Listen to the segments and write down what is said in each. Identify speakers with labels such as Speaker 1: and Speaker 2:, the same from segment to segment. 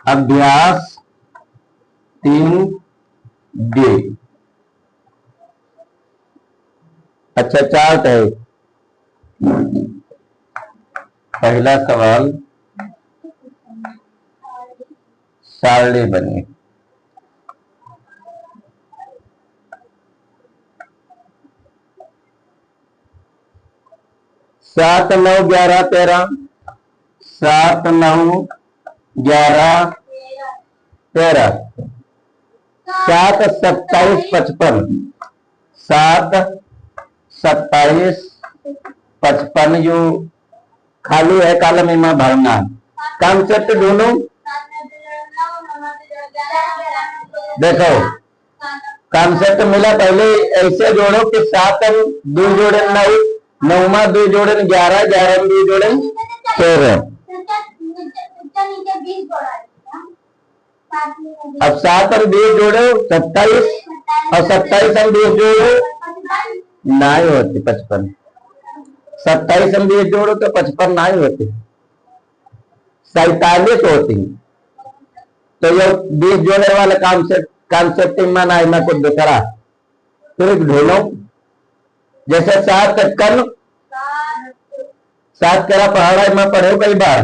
Speaker 1: अभ्यास 3D। अच्छा चार्ट है। पहला सवाल, सारणी बनी। सात नौ 11 13, 7 9 11 13, 7 27 55, 7 27 55 जो खाली है कॉलम में भरना। कॉन्सेप्ट ढूंढो। देखो कॉन्सेप्ट मिला, पहले ऐसे जोड़ो कि 7 2 जोड़े 9, 9 2 जोड़े 11, 11 2 जोड़े 13। अब 7 और 20 जोड़ो 27, और 27 और 20 जोड़ो नहीं होती 55। 27 और 20 जोड़ो तो 55 नहीं होती, 47 होती। तो ये 20 जोड़ने वाला कॉन्सेप्ट माना है, मैं कुछ दूसरा फिर ढूंढो। जैसे 7 कल 7 केरा पहाड़ा में पढ़े कई बार,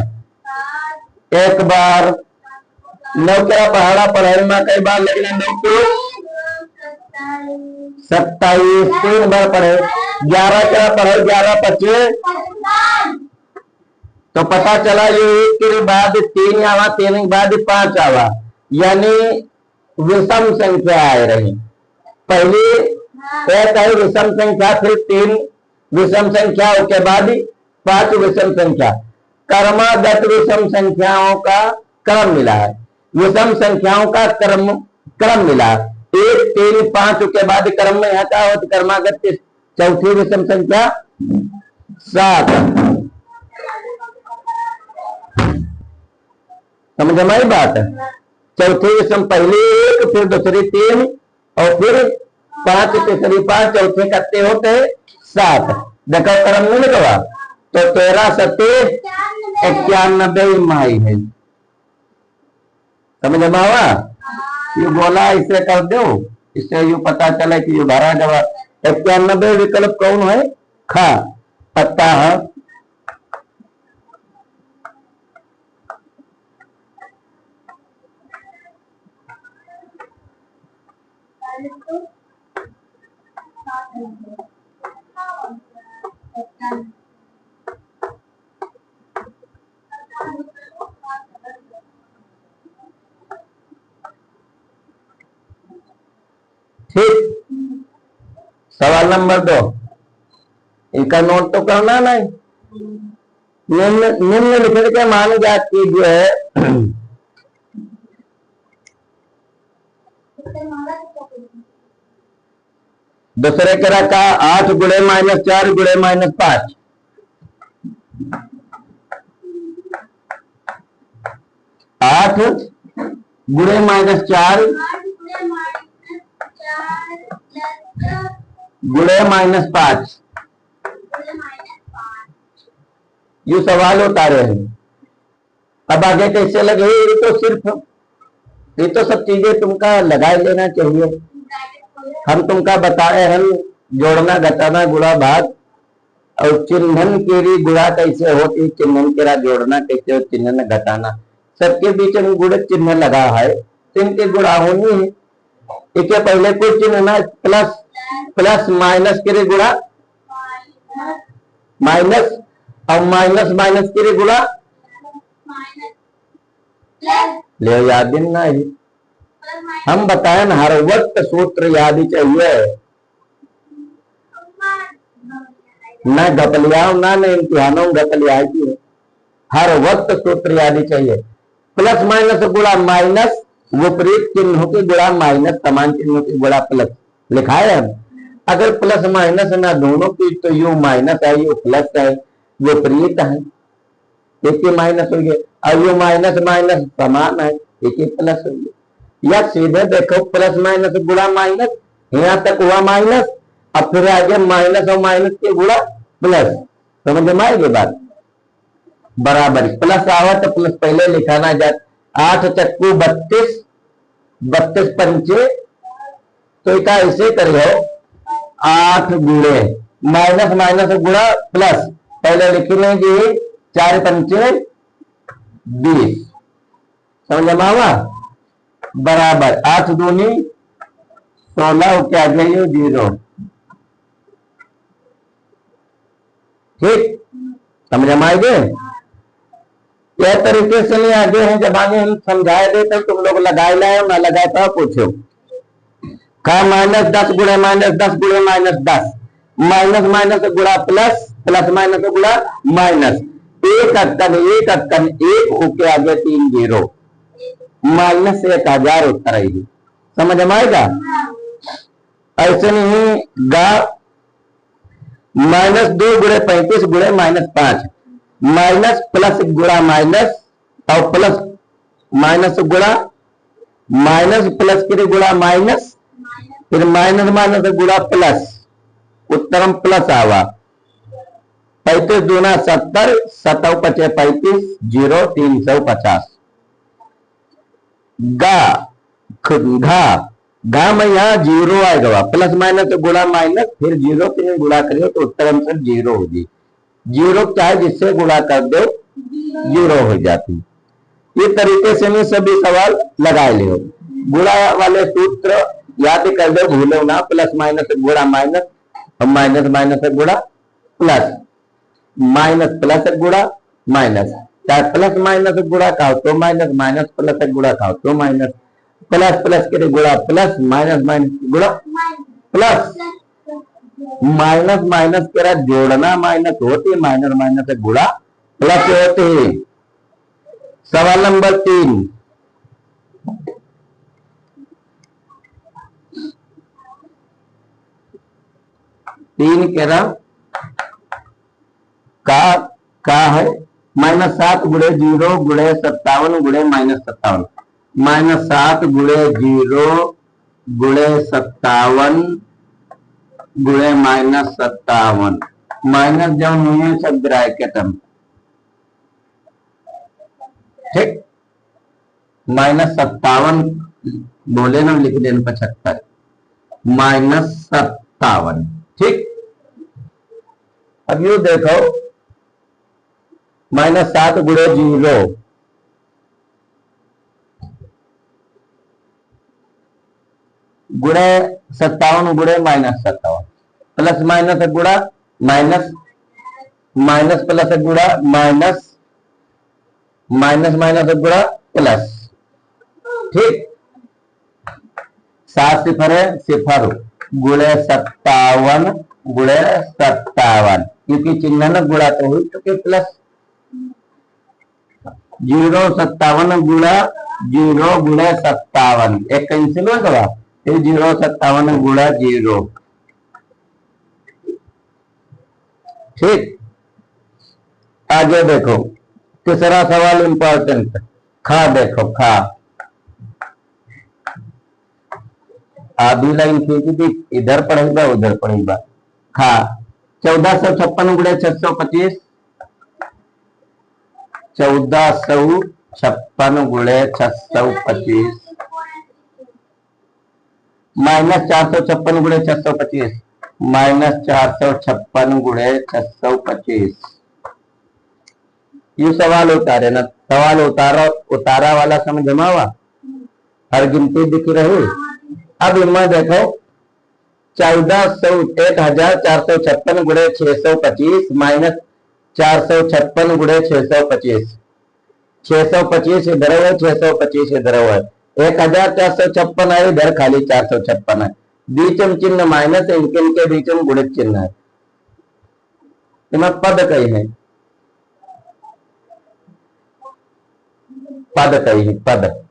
Speaker 1: एक बार। 9 केरा पहाड़ा पढ़े में कई बार, लेकिन 9 को 27 3 बार पढ़े। 11 केरा पढ़े 11 25, तो पता चला ये 1 के बाद 3 आवा, 3 के बाद 5 आवा, यानी विषम संख्या आ रही। पहली एक है विषम संख्या, फिर 3 विषम संख्या, उसके बाद 5 विषम संख्या। क्रमागत विषम संख्याओं का क्रम मिला है, विषम संख्याओं का क्रम मिला। 1 3 5 के बाद क्रम में आता है क्रमागत की चौथी विषम संख्या 7। समझ में आई बात? चौथी विषम पहली 1, फिर दूसरी 3, और फिर 5, तीसरी 5, चौथे कत्ते होते 7। देखो क्रम नहीं लिखवा, तो 13 27 91 माई है। समझ में आवा? ये बोला इसे कर दो, इससे यू पता चला कि ये भरा जवाब 91 विकल्प कौन है? खा पत्ता है। ठीक, सवाल नंबर 2, इनका नोट तो करना नहीं। निम्नलिखित के मान ज्ञात कीजिए। दूसरे क्रम का 8 गुणे -4 गुणे -5, 8 गुणे -4 गुणे -5, ये सवाल उतारे हैं। अब आगे कैसे लगे, ये तो सब चीजें तुमका लगा लेना चाहिए। हम तुमका बताए, हम जोड़ना घटाना गुणा भाग और चिन्हन केरी गुणा कैसे होती, चिन्हन केरा जोड़ना कैसे हो, चिन्हन घटाना, सबके बीच में गुण चिन्ह लगा है, तो इनके गुणा होनी है। इसके पहले कोई चिन्ह ना, प्लस प्लस माइनस के गुणा माइनस, और माइनस माइनस के गुणा ले, याद नहीं। हम बताए ना, हर वक्त सूत्र याद ही चाहिए, न घपलियाओ ना इम्तिहानों में घपलिया की, हर वक्त सूत्र याद ही चाहिए। प्लस माइनस गुणा माइनस, विपरीत चिन्हों की गुणा माइनस, समान चिन्हों की गुणा प्लस लिखा है। अगर प्लस माइनस ना दोनों की, तो यू माइनस है यू प्लस है, विपरीत है, एक ही माइनस हो गया, और यू माइनस माइनस समान है, एक ही प्लस हो गया। या सीधे देखो प्लस माइनस गुणा माइनस, यहाँ तक हुआ माइनस, अब फिर आगे माइनस और माइनस के गुणा प्लस। समझ में आएगी बात? बराबर प्लस आवा तो प्लस पहले लिखाना जाता। 8 चक्कू 32, 32 पंचे, तो इतना ऐसे करियो 8 गुणे माइनस माइनस गुणा प्लस, पहले लिख लेंगे 4 पंचे 20, समझ में आवा, बराबर 8 दूनी 16, क्या आ गया 0। ठीक, समझ में आएंगे। यह तरीके से नहीं आगे हैं, जब आगे हम समझाए दे तो तुम लोग लगाए लाए ना लगाए तो पूछो। का -10 गुणे -10 गुणे -10, माइनस माइनस गुणा प्लस, प्लस माइनस गुणा माइनस, एक अक्कन एक होके आगे 3 0, -1000 उत्तर आएगी, समझ में आएगा। ऐसे नहीं गा -2 गुणे 35 गुणे -5, माइनस प्लस गुणा माइनस और प्लस माइनस गुणा माइनस प्लस के गुणा माइनस, फिर माइनस माइनस गुणा प्लस, उत्तरम प्लस आवा। 35 दूना 70, 7 पचे 35, 0 350। घा में यहाँ 0 आएगा, प्लस माइनस गुणा माइनस, फिर 0 के गुणा करिए तो उत्तर आंसर 0 होगी। 0 चाहे जिससे गुणा कर दो 0 हो जाती। ये तरीके से मैं सभी सवाल लगा ले। गुणा वाले सूत्र याद कर दो, भूलो ना, प्लस माइनस गुणा माइनस और माइनस माइनस गुणा प्लस, माइनस प्लस गुणा माइनस, चाहे प्लस माइनस गुणा खाओ तो माइनस, माइनस प्लस गुणा खाओ तो माइनस, प्लस प्लस के गुणा प्लस, माइनस माइनस गुणा प्लस, माइनस माइनस के जोड़ना माइनस होती, माइनस माइनस गुणा प्लस होती। सवाल नंबर 3, कह रहा का है -7 गुणे 0 गुणे 57 गुणे -57, -7 गुणे 0 गुणे 57 गुणे -57, माइनस जब नहीं सब ब्रैकेट में, ठीक, -57 बोले ना, लिख देना 75, -57, ठीक। अब यू देखो -7 गुणे 0 गुणे 57 गुणे -57, प्लस माइनस गुणा माइनस, माइनस प्लस गुणा माइनस, माइनस माइनस गुणा प्लस, ठीक। 7 सिफर है, सिफर गुणे 57 गुणे 57, क्योंकि चिन्ह न गुणा तो हुई चुके प्लस, 0 57 गुणा 0 गुणे 57, एक कैंसिल हो गया, फिर 0 57 गुणा 0, ठीक। आगे देखो तीसरा सवाल इंपॉर्टेंट, खा देखो, खा आधी लाइन खींच दी, इधर पढ़ेगा उधर पढ़ेगा। खा 1456 गुणे 625, 1456 गुणे 625, -456 गुणे 625, -456 गुणे 625। ये सवाल उतारे ना, सवाल उतारा वाला समझ में आवा, हर गिनती दिख रही। अब इनमें देखो 1456 गुणे 625 -456 गुणे 625, 625 इधर है, 625 इधर है, 1456 है, इधर खाली 456 है, बीच में चिन्ह माइनस है, इनके बीच में गुणित चिन्ह है, इनमें पद कई है, पद कई है, पद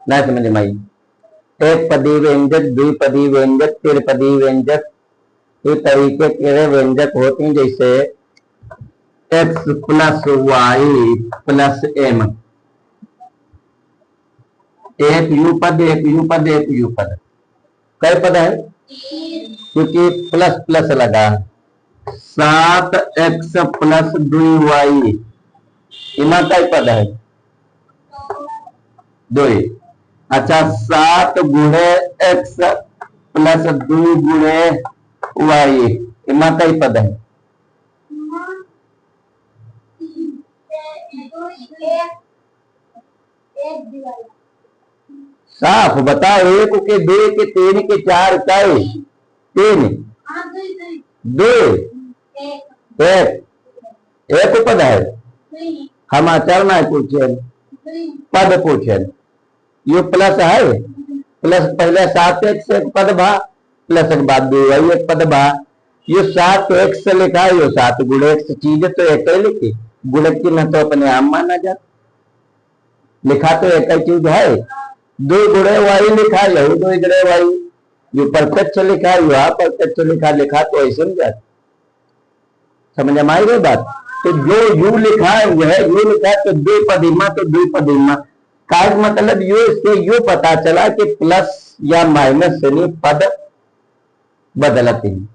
Speaker 1: नहीं समझ में आई। एक पदी व्यंजक, द्विपदी व्यंजक, त्रिपदी व्यंजक, ये तरीके के व्यंजक होते हैं, जैसे x plus y plus m, एक यू पद, एक यू पद, एक यू पद, कई पद है, क्योंकि प्लस प्लस लगा, 7x प्लस 2y इमा काय पद है 2। अच्छा 7 गुणे x प्लस 2 गुणे y इमा काय पद है साफ बताओ। 1 के 2 के 3 के 4 काय 3 2 एक पद है हम आचरण है पूछे पद पूछे ये प्लस है प्लस पहले 7x एक पद भा प्लस के बाद 2y एक पद भा ये 7x से लिखा है ये 7 गुणे x चीज तो एक ही लिखी गुणे की न तो अपने आम माना जा लिखा तो एक ही चीज है 2 गुणे y लिखा यही 2 गुणे y ये प्रत्यक्ष लिखा है यहाँ प्रत्यक्ष लिखा तो ऐसे नहीं जाता समझ में आई गई बात। तो जो यू लिखा है वह यू लिखा है तो द्विपदीमा तो द्विपदीमा का मतलब यू इससे यू पता चला कि प्लस या माइनस से नहीं पद बदलते हैं।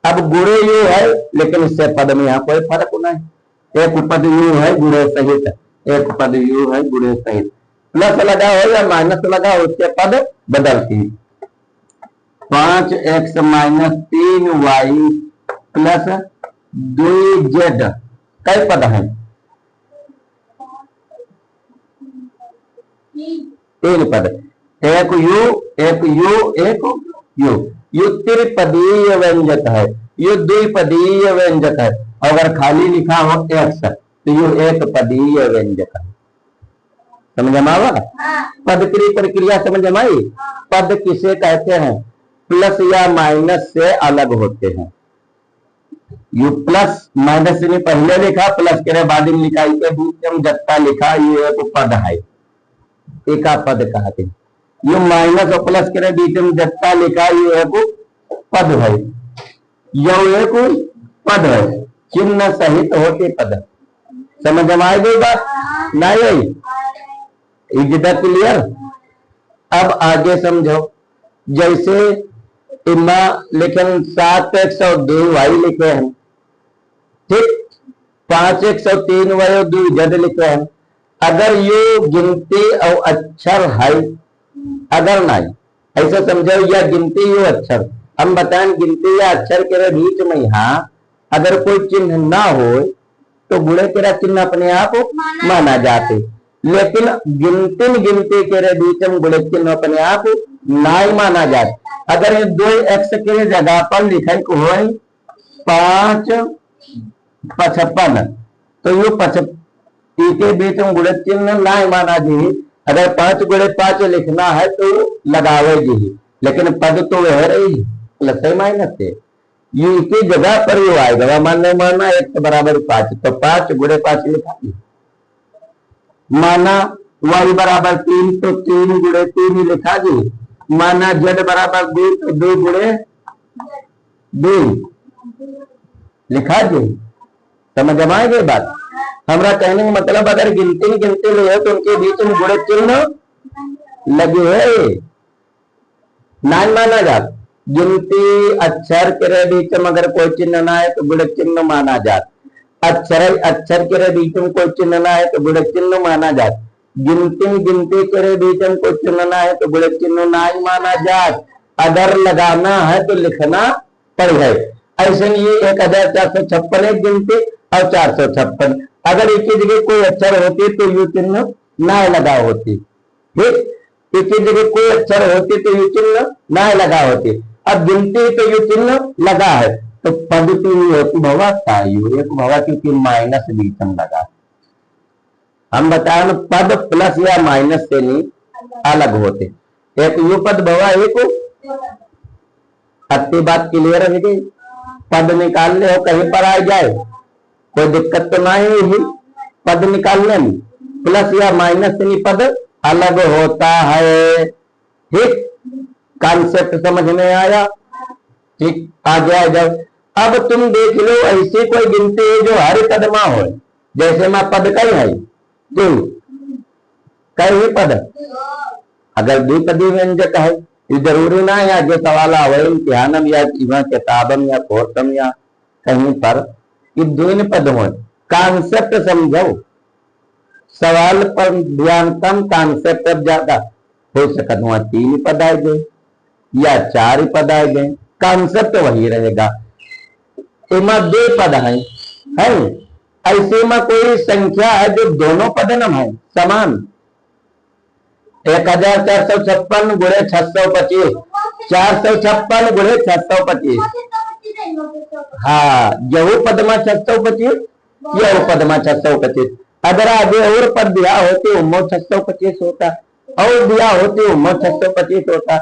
Speaker 1: अब गुणे यू है लेकिन इससे पद में यहाँ कोई फर्क नहीं एक पद यू है गुणे सहित एक पद यू है गुणे सहित प्लस लगा हो या माइनस लगा हो उससे पद बदलती है। 5x minus 3y plus 2z कई पद है 3 पद एक यू त्रिपदीय व्यंजक है यू द्विपदीय व्यंजक है अगर खाली लिखा हो x तो यू एक पदीय व्यंजक है समझ में आवा। पद की प्रक्रिया समझ में आई। पद किसे कहते हैं प्लस या माइनस से अलग होते हैं। यू प्लस माइनस ने पहले लिखा प्लस के बाद में लिखा इसे बीच में जत्ता लिखा ये एक पद है एक पद कहते यू माइनस और प्लस के बीच में जत्ता लिखा ये एक पद है यो एक पद है चिन्ह सहित होते पद समझ में आ गई बात नहीं इज दैट क्लियर। अब आगे समझो जैसे इमा लेकिन 7x और 2y लिखे हैं ठीक 5x और 3y और 2z लिखे हैं अगर ये गिनती और अक्षर है अगर नहीं ऐसे समझो या गिनती यो अक्षर हम बताएं गिनती या अक्षर के बीच में यहाँ अगर कोई चिन्ह ना हो तो गुणे के चिन्ह अपने आप माना जाते लेकिन गिनती के बीच में गुणे चिन्ह अपने आप नहीं माना जाता। अगर ये 2x के जगह पर लिखा हो 555 तो ये 55 के बीच में गुणे चिन्ह नहीं माना जी। अगर 5 गुणे 5 लिखना है तो लगावे जी लेकिन पद तो वह रही प्लस है माइनस है ये की जगह पर ये आएगा मानने माना 1 बराबर 5 तो 5 गुणे 5 लिखा माना y बराबर 3 तो 3 गुणे 3 लिखा जी माना z बराबर 2 तो 2 गुणे 2 लिखा जी समझ में आएगी बात। हमारा कहने का मतलब अगर गिनती ले तो उनके बीच में गुणे चिन्ह लगे है नहीं माना जाता। गिनती अक्षर के बीच में अगर कोई चिन्ह ना है तो गुणे चिन्ह माना जाता। अक्षर के बीच में कोई चिन्ह ना है तो गुणे चिन्ह माना जाता। गिनती के बीच में कोई चिन्ह ना है तो गुणे चिन्ह नहीं माना जाता। अगर लगाना है तो लिखना पड़ेगा। ऐसे ये 1456 एक गिनती और 456 अगर एक ही जगह कोई अक्षर होती तो यू चिन्ह ना लगा होती ठीक एक ही जगह कोई अक्षर होती तो यू चिन्ह ना लगा होती। अब गिनती तो यू चिन्ह लगा है तो पद की होती भवा यू एक भवा क्योंकि माइनस बीच में लगा। हम बताए पद प्लस या माइनस से नहीं अलग होते एक यू पद भवा एक अति बात क्लियर है गई। पद निकालने हो कहीं पर आ जाए कोई दिक्कत तो नहीं है पद निकालने में प्लस या माइनस से नहीं पद अलग होता है ठीक। कॉन्सेप्ट समझ में आया ठीक आ गया जब। अब तुम देख लो ऐसी कोई गिनती है जो हर कदमा हो जैसे मैं पद कई है दो कई पद अगर द्विपदी व्यंजक है ये जरूरी ना है जो सवाल आवे इम्तिहानम या किताबम या कोर्सम या कहीं पर कि दोनों पद हो, कॉन्सेप्ट समझो, सवाल पर ध्यान कम, कॉन्सेप्ट अब ज्यादा हो सकता, वहां 3 पद आए गए या 4 पद आए गए, कॉन्सेप्ट वही रहेगा। इमा 2 पद है ऐसे में कोई संख्या है जो दोनों पद न है समान, 1456 गुणे 625, 456 गुणे 625, हाँ यहू पद में 625, यहू पद में 625। अगर आगे और पद दिया होते उम्मो 625 होता, और दिया होते उम्मो 625 होता।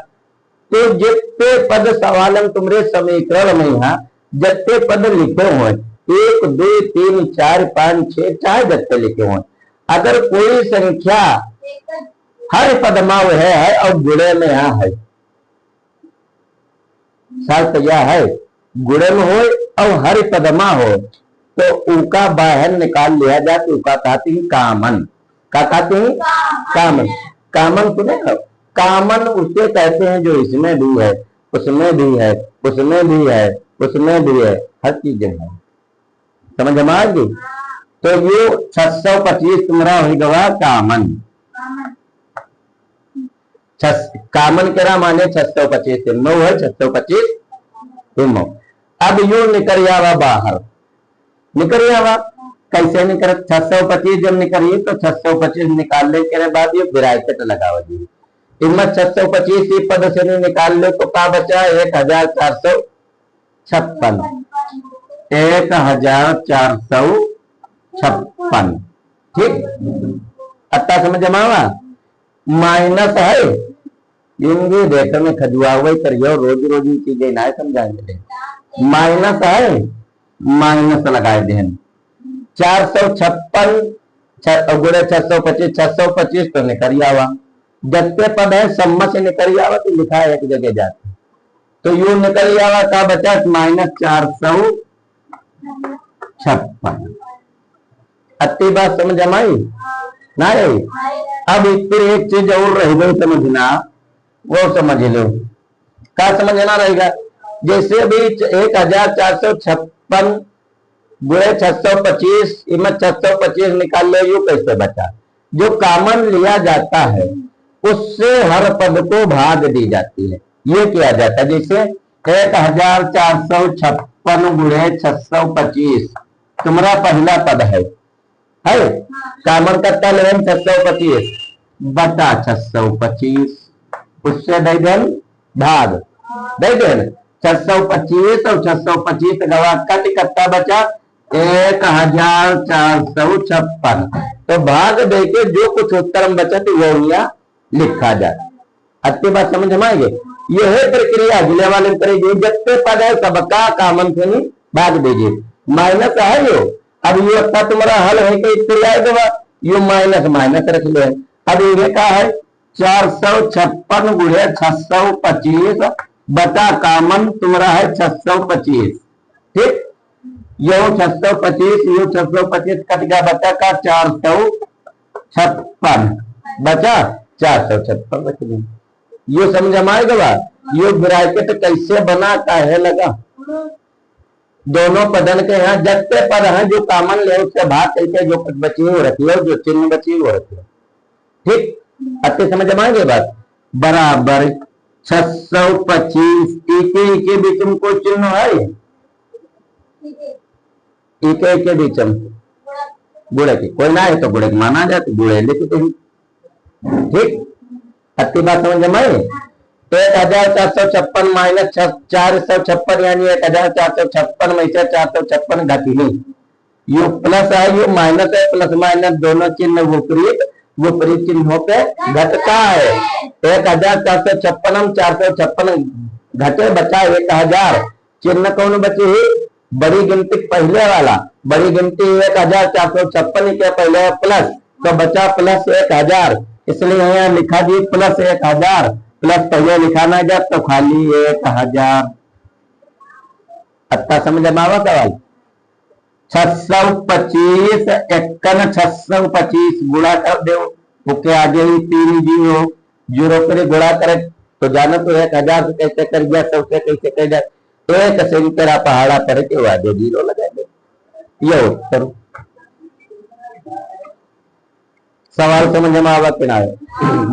Speaker 1: तो जितने पद सवालन तुम्हारे समीकरण में है, जितने पद लिखे हुए 1 2 3 4 5 6 चाहे जितने लिखे हुए, अगर कोई संख्या हर पद में है और गुणे में है, शर्त यह है गुणे में हो और हर पद में हो, तो उनका बाहर निकाल लिया जाए तो उनका कहते हैं कामन। क्या कहते हैं? कामन। कामन सुने हो? कामन उसे कहते हैं जो इसमें भी है, उसमें भी है, उसमें भी है, उसमें भी है, हर चीज है। समझ में आ गई? तो ये 625 तुम्हारा हो गया कामन। कामन केरा माने 625 नौ है, 625 नौ। अब यू निकल आवा बाहर, निकल आवा कैसे निकल? 625 जब निकलिए तो 625 निकालने के बाद ये ब्रैकेट लगावा जी, इनमें 625 पद से नहीं निकाल लो तो क्या बचा? 1456, 1456। ठीक, अत्ता समझ में आवा? माइनस है इंगे डेट में खजुआ हुआ करियो, रोज रोज चीजें ना समझाएंगे। माइनस है, माइनस लगाए देन 456 गुणे 625, 625 तो निकल आवा, जत्ते पद है सम्मत से निकल आवा तो लिखा है एक जगह जाते, तो यू निकल आवा का बचा -456। अति बात समझ आई ना रही? अब फिर एक चीज और रह गई समझना, वो समझ लो। क्या समझना रहेगा? जैसे अभी 1456 गुणे 625, इनमें 625 निकाल लो, यू कैसे बचा? जो कॉमन लिया जाता है उससे हर पद को भाग दी जाती है, ये किया जाता है। जैसे 1456 गुणे 625 तुम्हारा पहला पद है कॉमन करता लेवन 625 बटा 625, उससे दे देन भाग, दे देन 625 और 625 गवा कट कट्टा बचा 1456। तो भाग देके जो कुछ उत्तर में बचा तो वो लिखा जाए। अच्छी बात समझ में आएगी? यह प्रक्रिया अगले वाले करेगी, जितने पद है सबका कॉमन से नहीं भाग दीजिए। माइनस है यो, अब ये अच्छा तुम्हारा हल है कि क्रिया ये माइनस माइनस रख लो। अब ये क्या है? 456 गुणे 625 बटा कॉमन तुम्हारा है 625। ठीक, यो 625 यो 625 कट गया, बचा का 456 बचा 456 बच गया। ये समझ में आएगा? ये ब्रैकेट कैसे बना का है लगा? दोनों पदन के यहाँ जितने पद हैं जो कॉमन ले उससे भाग करके जो कुछ बची वो रखियो, जो चिन्ह बची वो रखियो। ठीक, अच्छे समझ में आएगी बात? बराबर 625 के बीच में कोई चिन्ह है? के बीच में गुणे की कोई ना है तो गुणे माना जाए तो गुणे लिख दे। ठीक, अच्छी बात समझ में आई? 1456 माइनस 456 यानी 1456 में से 456 घटी, यू प्लस है यू माइनस है, प्लस माइनस दोनों चिन्ह विपरीत चिन्हों पे घटता है। 1456 456 घटे बचा 1000, चिन्ह कौन बची है? बड़ी गिनती पहले वाला, बड़ी गिनती 1456 के पहले प्लस तो बचा प्लस 1000, इसलिए यहाँ लिखा दी प्लस 1000, प्लस पहले लिखाना जाए तो खाली 1000। अच्छा समझ में आवा सवाल? 625 51 625 गुणा कर दो, उसके आगे ही 3 जीरो करे गुणा करे तो जानो तो 1000 से कैसे कर गया, 100 से कैसे कर जाए। एक से भी तेरा पहाड़ा पर के वादे 0 लगा दे। ये उत्तर सवाल समझ में आवा कि ना?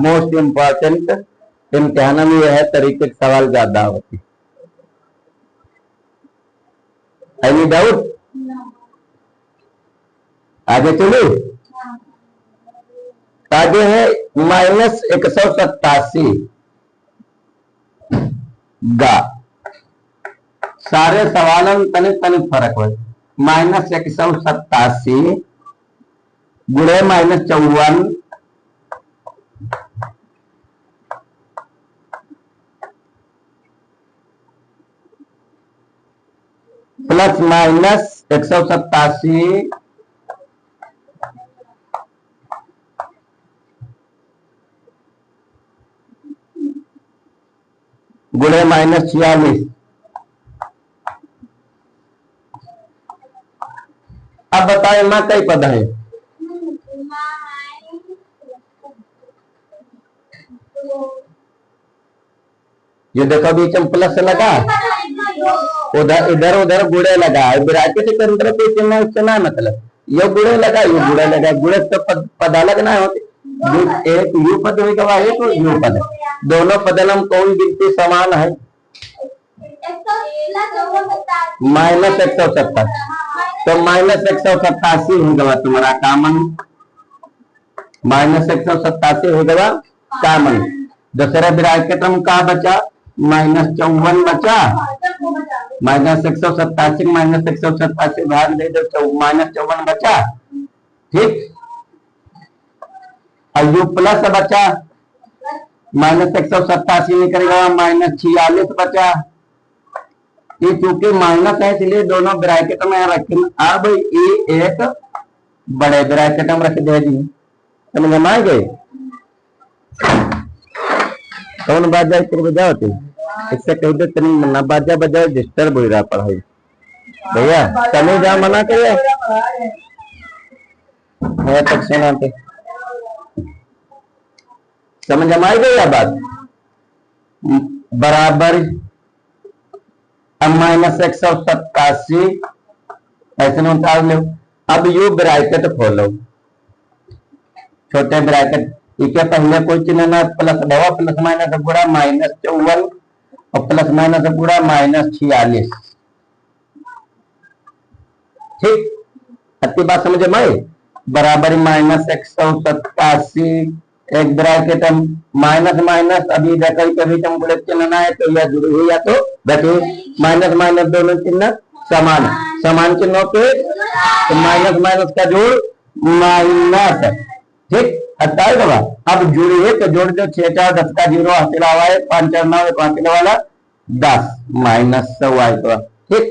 Speaker 1: मोस्ट इम्पोर्टेंट इम्तिहान में यह है तरीके सवाल ज्यादा होती। Any doubt? आगे चलो। आगे है -187 गा सारे सवालों में तनिक तनिक फर्क हो। -187 गुणे -54 प्लस -187 गुणे -46। अब बताए मां कई पद है? ये देखो बीच में प्लस लगा, उधर इधर उधर गुणे लगा है, ब्रैकेट के अंदर कोई चिन्ह उससे ना मतलब ये गुणे लगा, ये गुणे लगा, गुणे तो पद अलग ना होते। एक यू पद होगा, एक यू पद, दोनों पदन में कौन गिनती समान है? -187 तो -187 होगा तुम्हारा कामन, -187 होगा कामन। दूसरा ब्रैकेट में क्या बचा? -54 बचा, -187 -187 भाग दे दो, -54 बचा। ठीक, और यू प्लस बचा, -187 निकलेगा, -46 बचा। ये चूंकि माइनस है इसलिए दोनों ब्रैकेट में रखें। अब ये एक बड़े ब्रैकेट में रख दे दी, समझ में आ गए? कौन बाजा इतनी बजा होती? इससे कह दो तनी मना बाजा बजाओ, डिस्टर्ब हो रहा पढ़ाई। भैया तनी जा मना करे है तक सुनाते, समझ में आई गई बात? बराबर -187 ऐसे में उतार लो। अब यू ब्रैकेट खोलो, छोटे ब्रैकेट, इसके पहले कोई चिन्ह ना, प्लस दवा प्लस माइनस गुड़ा -54 और प्लस माइनस गुड़ा -46। ठीक, अति बात समझे मैं? बराबर -187 एक ब्रैकेट माइनस माइनस, अभी देखो कभी तुम बोले चिन्ह ना है तो यह जुड़ी हुई, या तो देखिए माइनस माइनस दोनों चिन्ह समान, समान चिन्हों पे तो माइनस माइनस का जोड़ माइनस। ठीक, 27 होगा। अब जुड़ी है तो जोड़ दो, 6 4 10 का 0 हासिल हुआ है, 5 4 9 हासिल वाला 10 -100। ठीक,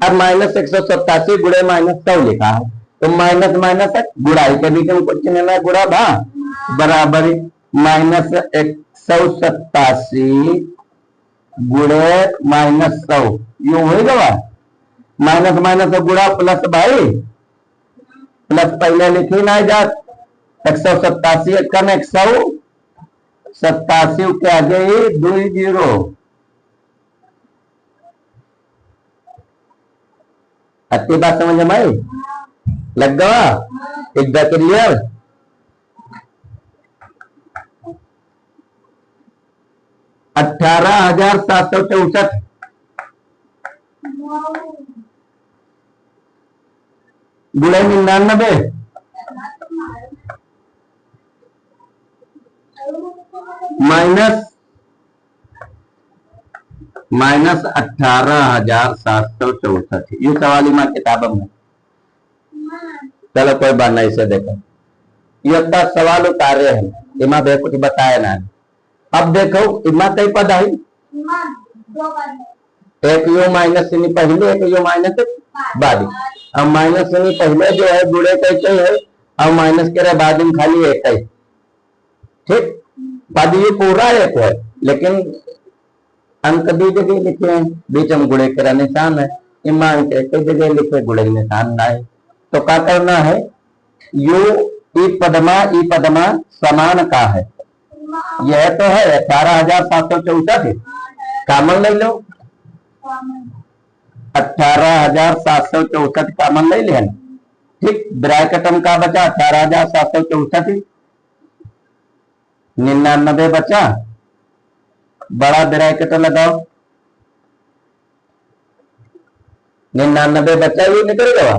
Speaker 1: अब -187 गुणे -100 लिखा है तो माइनस माइनस गुड़ाई के बीच में कुछ चिन्ह ना गुड़ा भा बराबर -187 गुणे -100 यूं हो गया। माइनस माइनस गुड़ा प्लस भाई, प्लस पहले लिखी ना जात 187 कम 187 के आगे 2 0। अति बात समझ में आई? लग गया एकदम क्लियर? $18,764 गुणे 99 माइनस $18,764। ये सवाल इमा किताब में। चलो कोई बात नहीं, इसे देखो ये सवाल उतारे हैं, इमा भी कुछ बताया ना। अब देखो इमा कई पद है, एक यू माइनस पहले, एक यू माइनस बाद। अब माइनस पहले जो है गुणे कैसे है, अब माइनस के बाद में खाली एक है। ठीक, पद ये पूरा एक है लेकिन अंक दी जगह लिखे हैं, बीच में गुणे का निशान है, इमा कई जगह लिखे गुणे निशान ना है। तो क्या करना है, यू ई पदमा समान का है, यह तो है 18,764 कामन ले लो, 18,764 कॉमन ले लें। ठीक, ब्रैकेट में का बचा 18,764, 99 बचा, बड़ा ब्रैकेट लगाओ, 99 बचा, ये निकल गया,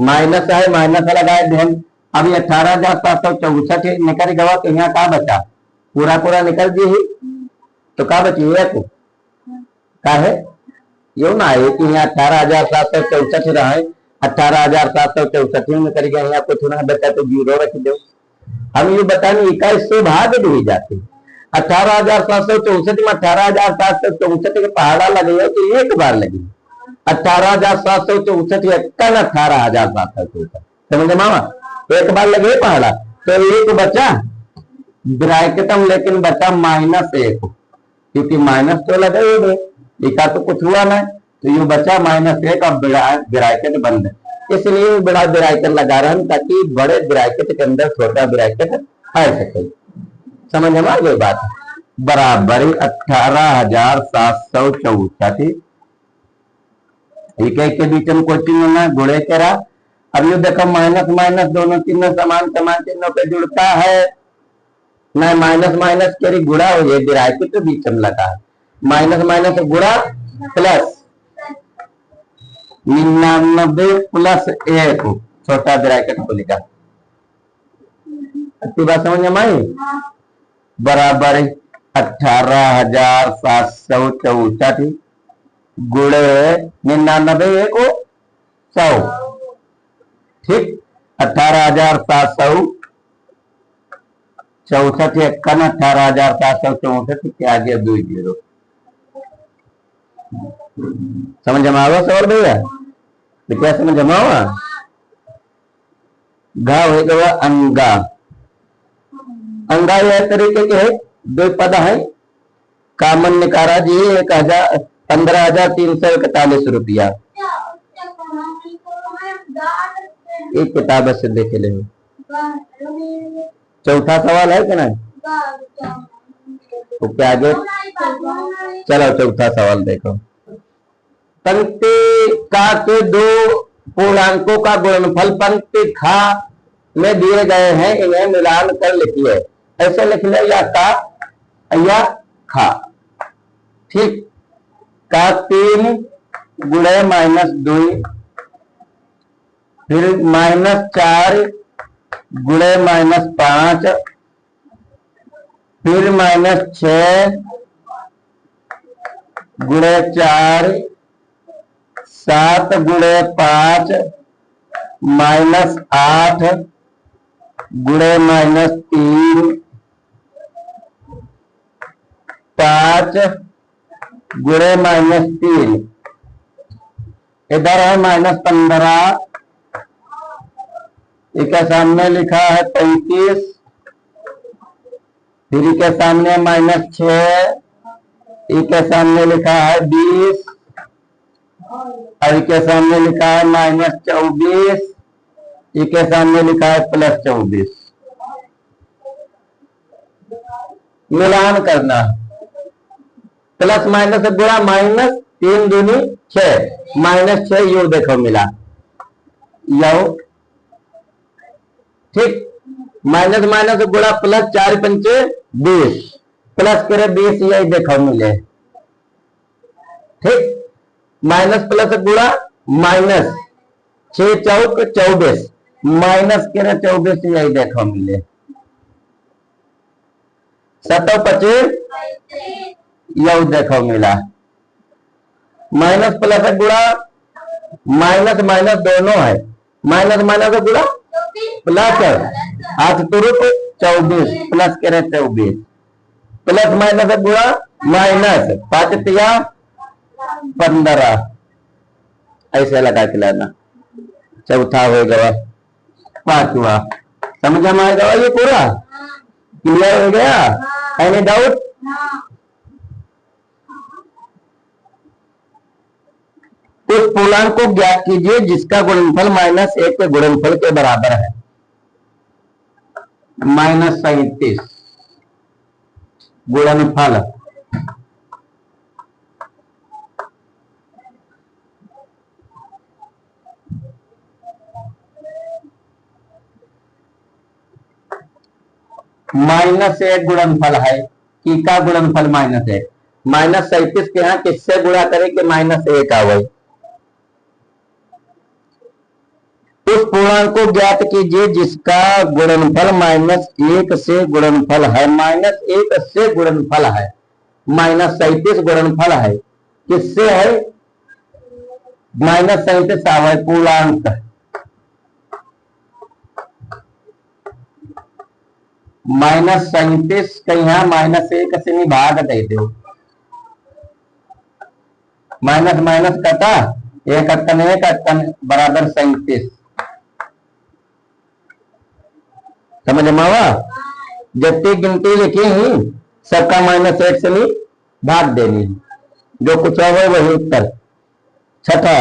Speaker 1: माइनस है, माइनस लगाए ध्यान। अभी 18,764 निकल गया, तो यहाँ का बचा, पूरा पूरा निकल दी ही, तो का बची एक का है यो ना है कि यहाँ 18,764 रहा है, 18,764 में करेगा, यहाँ कुछ ना बचा तो 0 रख दो। हम ये बताने 21 से भाग दी जाती, 18,764 में 18,764 के पहाड़ा लगे तो एक बार लगी, 18,764 इक्कन 18,764 समझे मामा, एक बार लगे पहाड़ा, तो एक बचा ब्रैकेट में, लेकिन बचा -1, क्योंकि माइनस तो लगे हुए, इका तो कुछ हुआ ना, तो ये बचा -1 और ब्रैकेट बंद, इसलिए बड़ा ब्रैकेट लगा रहा हूं ताकि बड़े ब्रैकेट के अंदर छोटा ब्रैकेट आ सके। समझ में आ गई बात, बराबर 18,764 एक के बीच में कोई चिन्ह ना गुणे करा। अब ये देखो माइनस माइनस दोनों चिन्ह समान समान चिन्हों पे जुड़ता है ना, माइनस माइनस के गुणा हो जाए, ब्रैकेट तो बीच में लगा है, माइनस माइनस गुणा प्लस 99 प्लस 1 छोटा ब्रैकेट खुलेगा। अच्छी बात समझ में आई, बराबर 18,764 गुणे 99 को 100, ठीक, 18,764 इक्कन 18,764 के आगे 2 0। समझ में आओ सवाल भैया, तो क्या समझ में आओ, घा हो गया अंगा, अंगा यह तरीके के है, 2 पद है, कामन निकारा जी 15,341 रुपया, एक किताब से देख ले। चौथा सवाल है कि नहीं, तो क्या आगे, चलो चौथा सवाल देखो, पंक्ति का के 2 पूर्णांकों का गुणनफल पंक्ति खा में दिए गए हैं, इन्हें मिलान कर लिखिए। ऐसे लिख ले, या का या खा, ठीक, का 3 गुणे -2, फिर -4 गुणे -5, फिर -6 गुणे 4, 7 गुणे 5, -8 गुणे -3, 5 गुणे -3, इधर है -15, इसके सामने लिखा है 35, फिर इसके सामने -6, इसके सामने लिखा है 20, और इसके सामने लिखा है -24, इसके सामने लिखा है +24। मिलान करना, प्लस माइनस गुणा माइनस, 3 दूनी 6, -6 यो देखो मिला यो, ठीक, माइनस माइनस गुणा प्लस 4 पंचे 20, प्लस करे 20 यही देखो मिले, ठीक, माइनस प्लस गुणा माइनस 6 चौक 24, माइनस करे 24 यही देखो मिले, 7 25 यही देखो मिला, माइनस प्लस गुणा माइनस माइनस दोनों है, माइनस माइनस गुणा प्लस 8 तुरुप 24 प्लस करे 24, प्लस माइनस गुणा माइनस 5 तिया 15, ऐसे लगा के लाना। चौथा हो गया, 5वां समझ में आएगा, ये पूरा क्लियर हो गया, एनी डाउट? उस पूर्णांक को ज्ञात कीजिए जिसका गुणनफल -1 के गुणनफल के बराबर है। -37 गुणनफल -1 गुणनफल है, की का गुणनफल -1, -37 के यहाँ किससे गुणा करे कि -1 आवे। उस पूर्णांक को ज्ञात कीजिए जिसका गुणनफल -1 से गुणनफल है, -1 से गुणनफल है, -37 गुणनफल है, किससे है, -37 आवे पूर्णांक, -37 का यहाँ -1 से नहीं भाग दे दो, माइनस माइनस कटा, 1 अक्कन 1 अक्कन बराबर 37, समझ मावा। जितनी गिनती लिखी ही सबका -1 से नहीं भाग देनी, जो कुछ है वही उत्तर। छठा,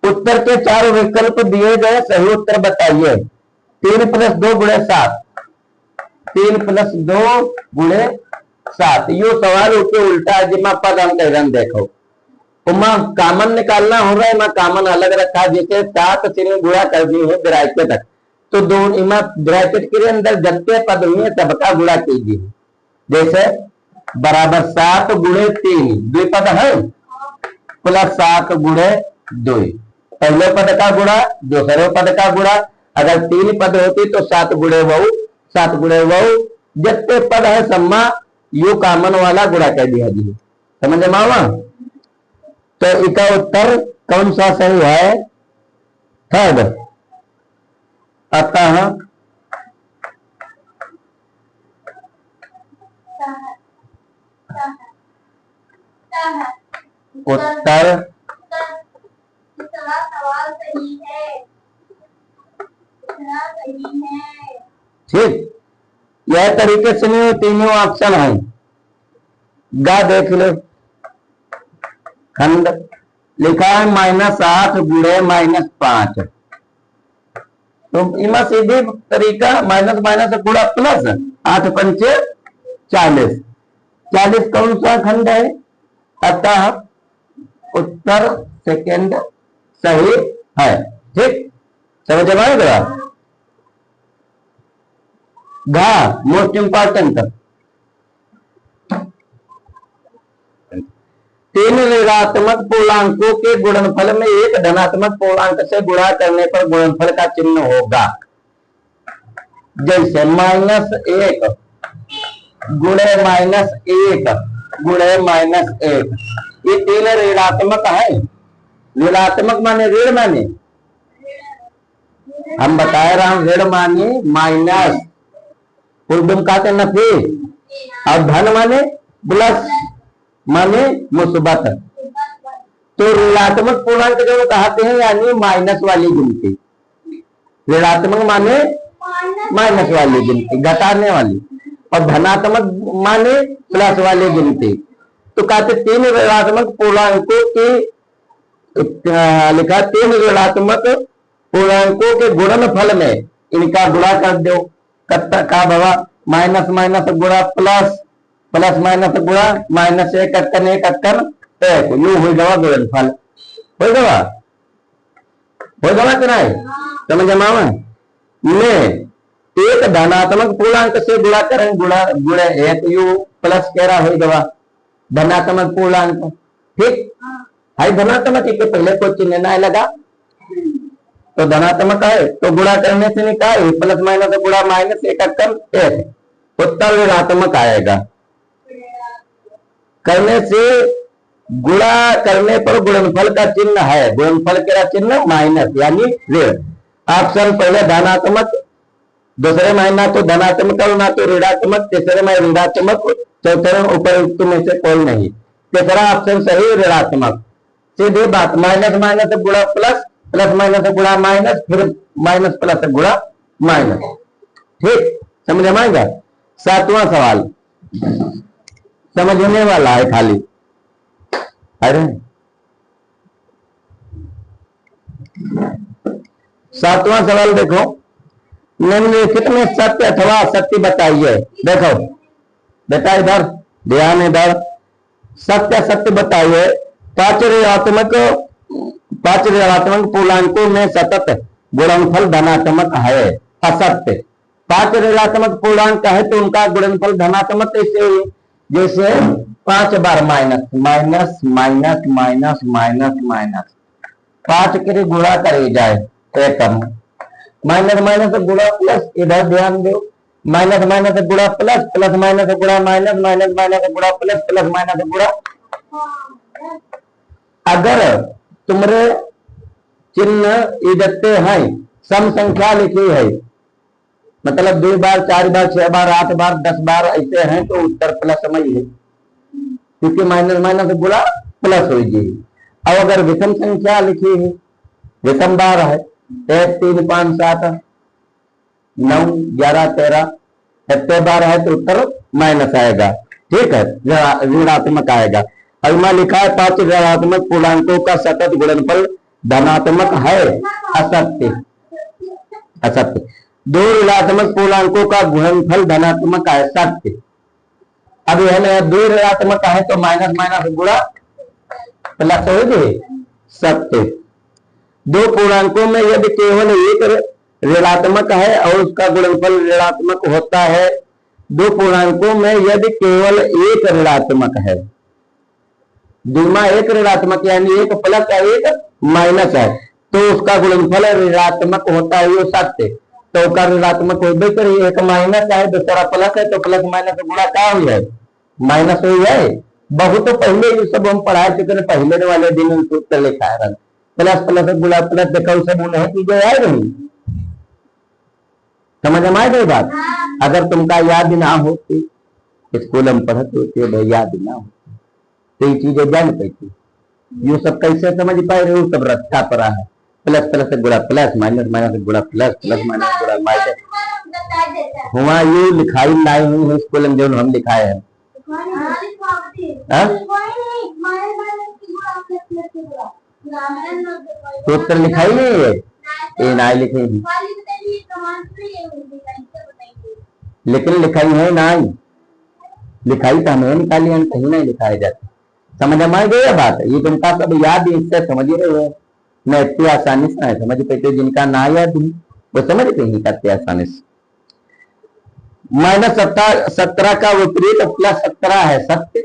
Speaker 1: उत्तर के 4 विकल्प दिए गए, सही उत्तर बताइए। 3 + 2 × 7, 3 + 2 × 7, यो सवाल उसके उल्टा जिमा पद हम कह रहे देखो, उमा कामन निकालना हो रहा है, मैं कामन अलग रखा, जैसे 7 से गुणा कर दी है ब्रैकेट तक, तो दोनों इमा ब्रैकेट के अंदर जितने पद हुए सबका गुणा कीजिए, जैसे बराबर 7 × 3 द्विपद है, +7 × 2, पहले पद का गुणा, दूसरे पद का गुणा, अगर 3 पद होती तो 7 × बहु, 7 × बहु, जितने पद है सम्मा यू कामन वाला गुणा कर दिया जी, समझ मावा। तो इसका उत्तर कौन सा सही है, थर्ड। अतः उत्तर ठीक, यह तरीके से नहीं, तीनों ऑप्शन है, गा देख लो, खंड लिखा है -8 × -5, तो इमा सीधे तरीका माइनस माइनस गुणा प्लस, 8 × 5 = 40 कौन सा खंड है, अतः उत्तर सेकंड सही है, ठीक, समझ में आएगा। घा मोस्ट इंपॉर्टेंट, 3 ऋणात्मक पूर्णांकों के गुणनफल में एक धनात्मक पूर्णांक से गुणा करने पर गुणनफल का चिन्ह होगा, जैसे -1 × -1 × -1, ये 3 ऋणात्मक है, ऋणात्मक माने ऋण माने, हम बता रहा हूं ऋण माने माइनस, उर्दू कहते नफी, और धन माने प्लस माने मुस्बत, तो ऋणात्मक पूर्णांक जो कहते हैं यानी माइनस वाली गिनती, ऋणात्मक माने माइनस वाली गिनती घटाने वाली, और धनात्मक माने प्लस वाली गिनती। तो कहते 3 ऋणात्मक पूर्णांकों की लिखा, 3 ऋणात्मक पूर्णांकों के गुणनफल में इनका गुणा कर दो, कत्ता का भवा माइनस माइनस गुणा प्लस, प्लस माइनस गुणा -1 अक्कन 1 अक्कन 1, यू हो जावा गुणनफल, हो जावा कि नहीं, समझ मावा। में एक धनात्मक पूर्णांक से गुणा करें, गुणा गुणे 1 यू प्लस कह रहा हो जावा धनात्मक पूर्णांक, ठीक है, धनात्मक के पहले कोई चिन्ह ना लगा, तो धनात्मक है तो गुणा करने से निकाल, प्लस माइनस गुणा -1 अक्कन 1, उत्तर ऋणात्मक आएगा। करने से गुणा करने पर गुणनफल का चिन्ह है, गुणनफल का चिन्ह माइनस यानी ऋण, ऑप्शन पहले धनात्मक, दूसरे में ना तो धनात्मक और ना तो ऋणात्मक, तीसरे में ऋणात्मक, चौथे में उपयुक्त में से कोई नहीं, तीसरा ऑप्शन सही ऋणात्मक, सीधी बात, माइनस माइनस गुणा प्लस, प्लस माइनस गुणा माइनस, फिर माइनस प्लस गुणा माइनस, ठीक, समझ में आएगा। 7वां सवाल समझने वाला है खाली, अरे 7वां सवाल देखो, निम्नलिखित में सत्य अथवा असत्य बताइए। देखो बेटा इधर ध्यान, इधर सत्य सत्य बताइए। 5 ऋणात्मक पूर्णांकों में सतत गुणनफल धनात्मक है, असत्य, 5 ऋणात्मक पूर्णांक है तो उनका गुणनफल धनात्मक कैसे हुई, जैसे 5 बार minus minus minus minus minus minus 5 के गुणा करे जाए एकम, माइनस माइनस गुणा प्लस, इधर ध्यान दो, माइनस माइनस गुणा प्लस, प्लस माइनस गुणा माइनस, माइनस माइनस गुणा प्लस, प्लस माइनस गुणा। अगर तुम्हारे चिन्ह इधते हैं, सम संख्या लिखी है, मतलब 2 बार 4 बार 6 बार 8 बार 10 बार ऐसे हैं तो उत्तर प्लस में ही है, क्योंकि माइनस माइनस गुणा प्लस हो जाएगी। अब अगर विषम संख्या लिखी है, विषम बार है 1 3 5 7 9 11 13 इतने बार है तो उत्तर माइनस आएगा, ठीक है, ऋणात्मक आएगा। अगला लिखा है 5 ऋणात्मक पूर्णांकों का सतत गुणनफल धनात्मक है, असत्य, असत्य। 2 ऋणात्मक पूर्णांकों का गुणनफल धनात्मक है, सत्य। अब यह 2 ऋणात्मक है तो माइनस माइनस गुणा प्लस हो गए, सत्य। 2 पूर्णांकों में यदि केवल एक ऋणात्मक है और उसका गुणनफल ऋणात्मक होता है, 2 पूर्णांकों में यदि केवल एक ऋणात्मक है, दूमा एक ऋणात्मक यानी एक प्लस या एक माइनस है, तो उसका गुणनफल ऋणात्मक होता है, वो सत्य। तो का ऋणात्मक हो करिए, एक माइनस है दूसरा प्लस है तो प्लस माइनस गुणा क्या हुई है, माइनस हुई है। बहुत तो पहले ये सब हम पढ़ाए चुके, पहले वाले दिन सूत्र लिखा है प्लस प्लस गुणा प्लस, देखो सब उन्हें चीजें आए नहीं, समझ में आए गई बात। अगर तुमका याद ना होती, स्कूल में पढ़ते होते भाई, याद ना होती तो ये चीजें जान पाती, ये सब कैसे समझ पाए रहे, सब रखा पड़ा है, प्लस प्लस गुणा प्लस, माइनस माइनस गुणा प्लस, प्लस माइनस गुणा माइनस। हुआ ये लिखाई लाई हुई है स्कूल में जो हम लिखाए हैं, सूत्र लिखाई नहीं है, ये ना लिखे, लेकिन लिखाई है ना, लिखाई तो हमें निकाली है, कहीं नहीं लिखाया जाता। समझ में आ गई बात, ये तुमका सब याद है, इससे समझ रहे हो न, इतनी आसानी से नहीं समझ पाते, जिनका ना याद है वो समझ नहीं करते आसानी से। -17 का विपरीत +17 है, सत्य।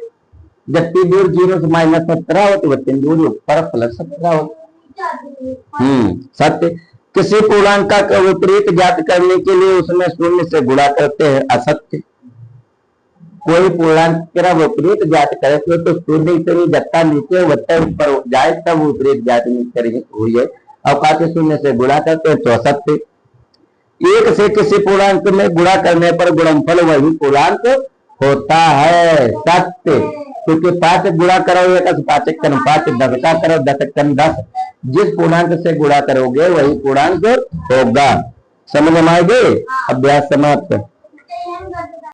Speaker 1: जबकि दूर 0 से -17 हो तो बच्चे दूर ऊपर +17 हो, सत्य। किसी पूर्णांक का विपरीत ज्ञात करने के लिए उसमें 0 से गुणा करते हैं, असत्य। कोई पूर्णांक का विपरीत ज्ञात करे तो 0 से जत्ता नीचे वत्ता ऊपर जाए तब विपरीत ज्ञात करेंगे, हुई है। अवकाश 0 से गुणा करते हैं तो असत्य। 1 से किसी पूर्णांक में गुणा करने पर गुणनफल वही पूर्णांक होता है, सत्य। क्योंकि 5 गुणा करो 1 5 5 10 का करो 10 10, जिस पूर्णांक से गुणा करोगे वही पूर्णांक होगा। समझ में आएगी। अभ्यास समाप्त।